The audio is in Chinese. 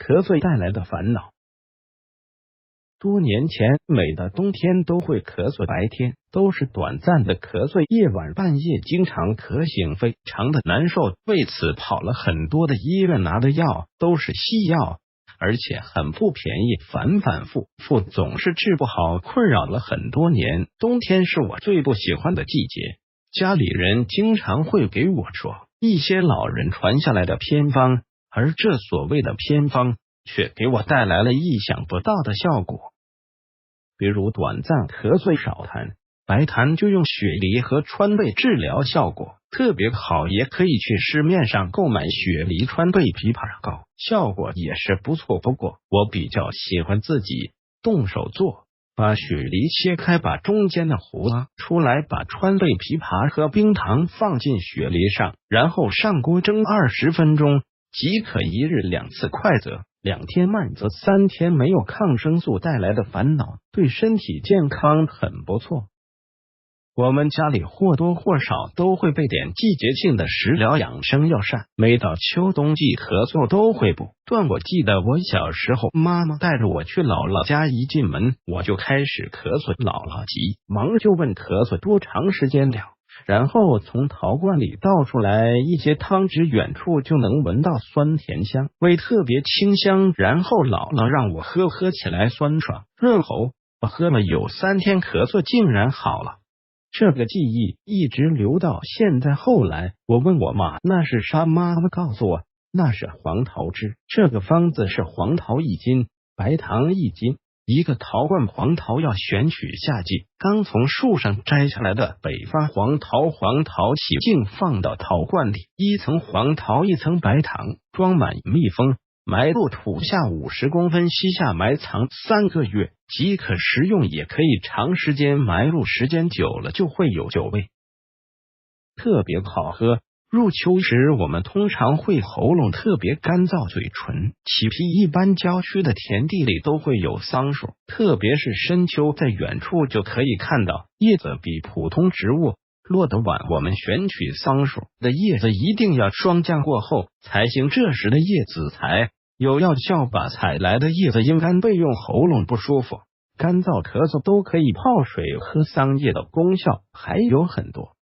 咳嗽带来的烦恼。多年前，每到冬天都会咳嗽，白天都是短暂的咳嗽，夜晚半夜经常咳醒，非常的难受。为此跑了很多的医院，拿的药都是西药，而且很不便宜，反反复复总是治不好，困扰了很多年。冬天是我最不喜欢的季节，家里人经常会给我说一些老人传下来的偏方，而这所谓的偏方却给我带来了意想不到的效果。比如短暂咳嗽少痰，白痰就用雪梨和川贝治疗，效果特别好，也可以去市面上购买雪梨川贝枇杷膏，效果也是不错。不过我比较喜欢自己动手做，把雪梨切开，把中间的核拉出来，把川贝枇杷和冰糖放进雪梨上，然后上锅蒸20分钟即可。一日2次快则2天，慢则3天，没有抗生素带来的烦恼，对身体健康很不错。我们家里或多或少都会备点季节性的食疗养生药膳，每到秋冬季咳嗽都会不断。我记得我小时候，妈妈带着我去姥姥家，一进门我就开始咳嗽，姥姥急忙就问咳嗽多长时间了，然后从陶罐里倒出来一些汤汁，远处就能闻到酸甜香味，特别清香。然后姥姥让我喝起来酸爽润喉，我喝了有3天，咳嗽竟然好了。这个记忆一直留到现在。后来我问我妈那是啥，妈妈告诉我那是黄桃汁。这个方子是黄桃1斤，白糖1斤。一个陶罐黄桃要选取夏季刚从树上摘下来的北方黄桃，黄桃洗净放到陶罐里，1层黄桃1层白糖，装满密封，埋入土下50公分，膝下埋藏3个月即可食用，也可以长时间埋入，时间久了就会有酒味，特别好喝。入秋时我们通常会喉咙特别干燥，嘴唇起皮，一般郊区的田地里都会有桑树，特别是深秋，在远处就可以看到，叶子比普通植物落得晚。我们选取桑树的叶子一定要霜降过后才行，这时的叶子才有药效，把采来的叶子阴干备用，喉咙不舒服、干燥、咳嗽都可以泡水喝，桑叶的功效还有很多。